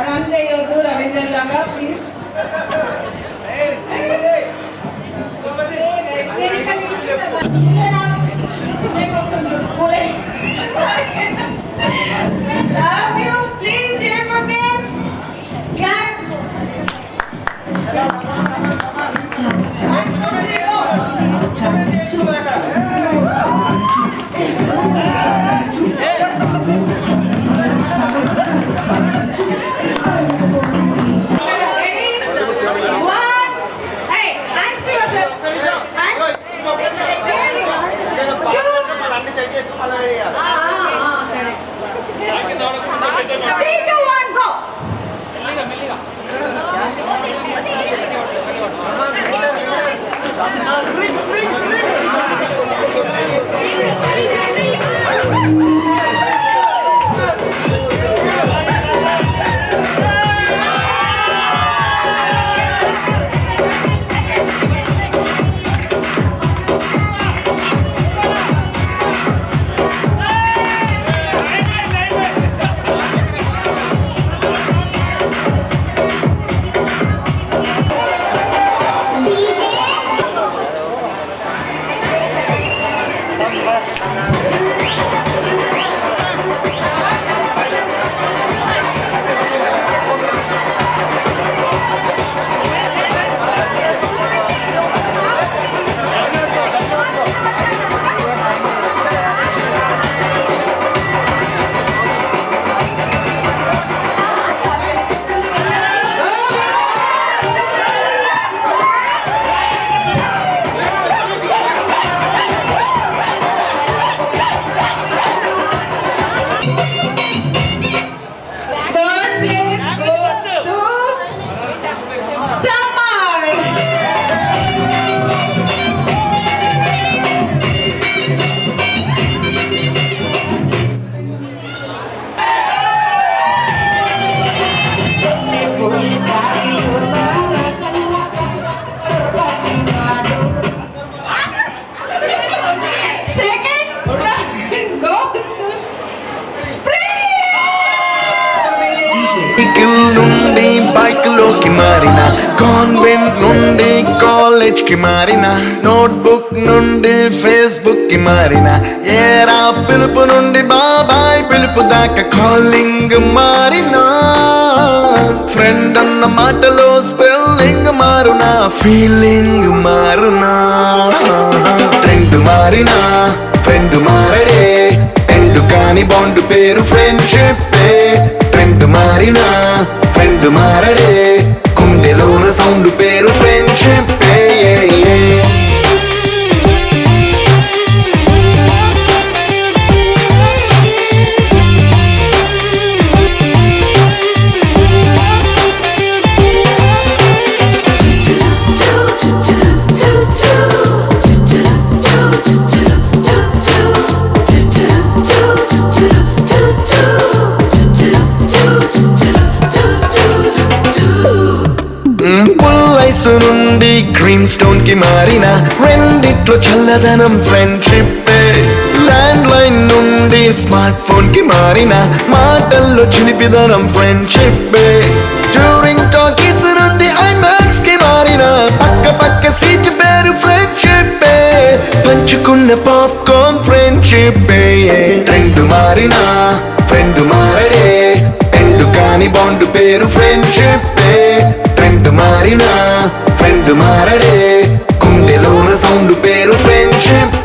Run చేయొద్దు రవీందర్ లాగా ప్లీజ్. బైక్ లోకి మారిన, కాన్వెంట్ నుండి కాలేజ్ కి మారిన, నోట్బుక్ నుండి ఫేస్బుక్ కి మారిన, ఏరా పిలుపు నుండి బాబాయ్ పిలుపు దాకా కాలింగ్ మారిన, ఫ్రెండ్ అన్న మాటలో స్పెల్లింగ్ మారునా, ఫీలింగ్ మారునా, ట్రెండ్ మారినా ఫ్రెండ్ మారడే, ఎండు కాని బాండ్ పేరు ఫ్రెండ్షిప్. ట్రెండ్ మారినా ఫ్రెండ్ మారడే, గుండెలోన సౌండ్ పేరు ఫ్రెండ్షిప్. నుండి క్రీమ్ స్టోన్ కి మారిన, రెండిట్లో చల్లదనం ఫ్రెండ్షిప్. ల్యాండ్ లైన్ నుండి స్మార్ట్ ఫోన్ కి మారిన, మాటల్లో చిలిపిదనం ఫ్రెండ్షిప్. డ్యూరింగ్ టాకీస్ నుండి ఐమాక్స్ కి మారిన, పక్క పక్క సీట్ పేరు ఫ్రెండ్షిప్. పంచుకున్న పాప్కార్న్ ఫ్రెండ్షిప్. ట్రెండ్ మారిన ఫ్రెండ్ మారడే, ఎండు కాని బాండ్ పేరు ఫ్రెండ్షిప్. ట్రెండ్ మారిన ఫ్రెండ్ మారడే, గుండెలోన సౌండ్ పేరు ఫ్రెండ్షిప్.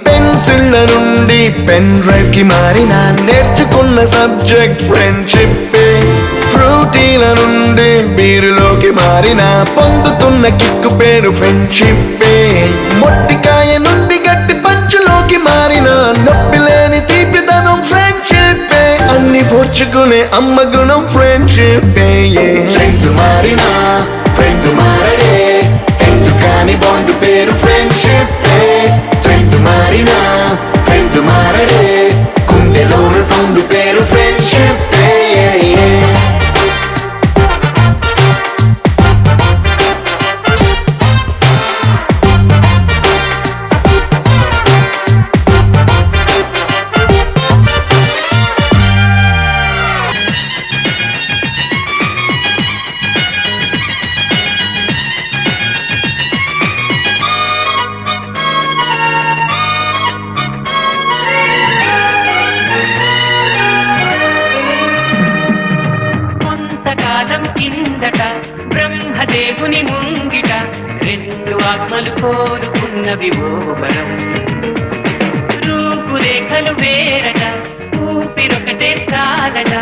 పెన్సిళ్ళ నుండి పెన్ డ్రైవ్ కి మారిన, నేర్చుకున్న సబ్జెక్ట్ ఫ్రెండ్షిప్. ఫ్రూటీల నుండి నుండి మారిన పొందుతున్న కిక్కు పేరు ఫ్రెండ్షిప్. మొట్టికాయ నుండి గట్టి పంచులోకి మారిన నొప్పి లేని తీపిదనం ఫ్రెండ్షిప్. అన్ని పోర్చుకునే అమ్మ గుణం ఫ్రెండ్షిప్. ఫ్రెండ్ మారినా ఫ్రెండ్ మారడే, ఎందు కాని బాండ్ పేరు ఫ్రెండ్షిప్. ఫ్రెండ్ మారినా ఫ్రెండ్ మారడే, గుండెలోన సౌండ్ పేరు ఫ్రెండ్షిప్. బ్రహ్మదేవుని ముంగిట రెండు ఆత్మలు కోరుకున్నవి ఓ వరం. రూపురేఖలు వేరట, ఊపిరొకటే చాలట,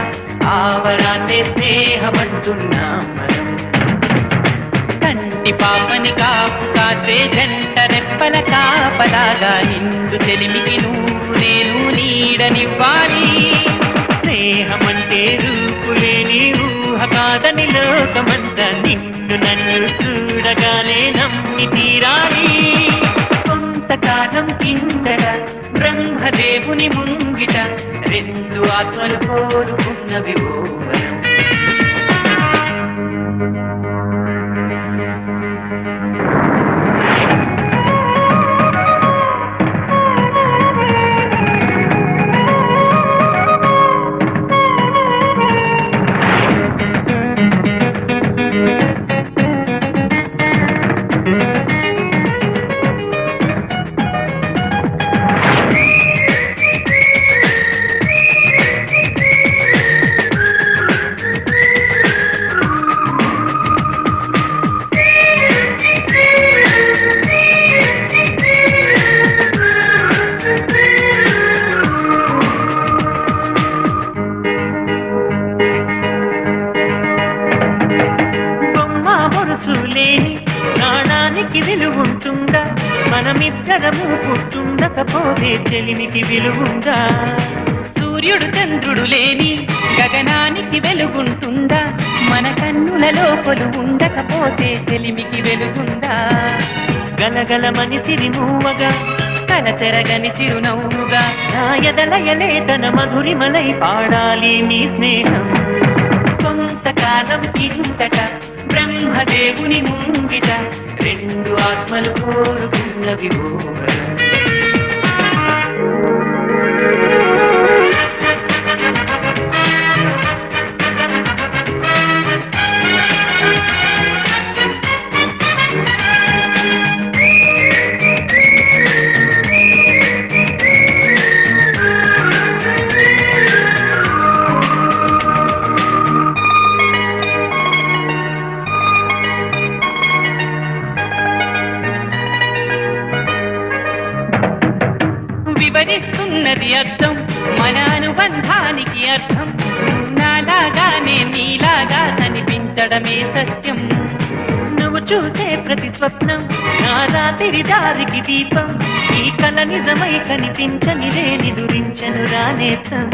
ఆవరాన్నే స్నేహమంటున్నాం మనం. కంటి పాపని కాపు కాచే జంట రెప్పల కాపలాగా నిండు తెలిమికి నువ్వు నేను నీడనివ్వాలి. స్నేహమంటే రూపులేని ఊహ కాదని లోకమంతా నిన్ను నన్ను చూడగానే నమ్మి తీరాలి. కొంతకాలం కిందట బ్రహ్మదేవుని ముంగిట రెండు ఆత్మలు కోరుకున్నవి ఓ వరం. నాణానికి విలువుంటుందా, మనమిద్దరము పుట్టుండకపోతే చెలిమికి విలువుందా? సూర్యుడు చంద్రుడు లేని గగనానికి వెలుగుంటుందా, మన కన్నులలో కొలువు ఉండకపోతే చెలిమికి వెలుగుందా? గలగలమని సిరిమూవగా కలచెరగని చిరునవ్వుగా నా ఎదలయలే తన మధురిమలై పాడాలి నీ స్నేహం. కొంతకాలం కిందట బ్రహ్మదేవుని ముంగిట రెండు ఆత్మలు కోరుకున్నవి ఓ వరం. వివరిస్తున్నది అర్థం మన అనుబంధానికి అర్థం. నాలాగానే నీలాగా కనిపించడమే సత్యం. నువ్వు చూసే ప్రతి స్వప్నం నా రాత్రి దారికి దీపం. ఈ కల నిజమై కనిపించనిదే నిదురించను రానేతం.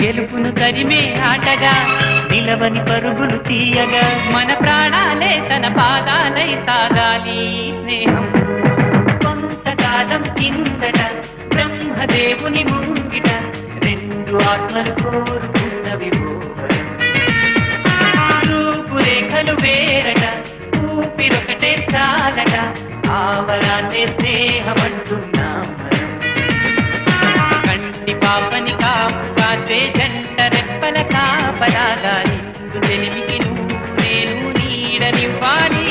గెలుపును తరిమే ఆటగా నిలవని పరుగులు తీయగా మన ప్రాణాలే తన పాదాలై సాగాలి స్నేహం. కొంతకాలం కిందట బ్రహ్మదేవుని ముంగిట రెండు ఆత్మలు కోరుకున్నవి ఓ వరం. రూపురేఖలు వేరట, ఊపిరొకటే చాలట, ఆవరాన్నే స్నేహమంటున్నాం మనం. కంటి పాపని కాపు కాచే జంట రెప్పల కాపలాగా నిండు తెలిమికి నువ్వు నేను నీడనివ్వాలి.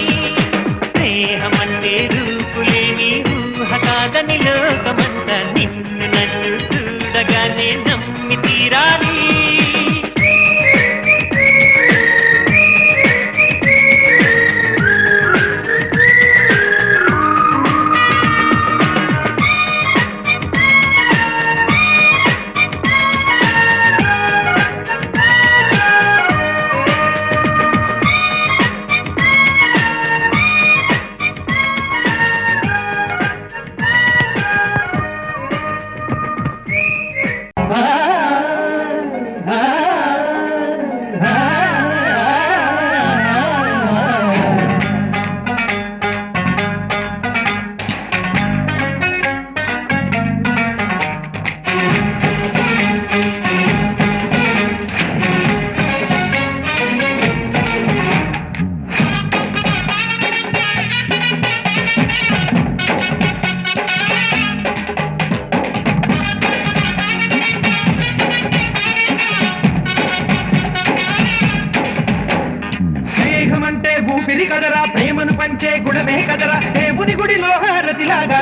స్నేహమంటే రూపులేని ఊహ కాదని లోకమంతా నిన్ను నన్ను చూడగానే నమ్మి తీరాలి. పంచే గుణమే కదరా దేవుని గుడిలో హారతిలాగా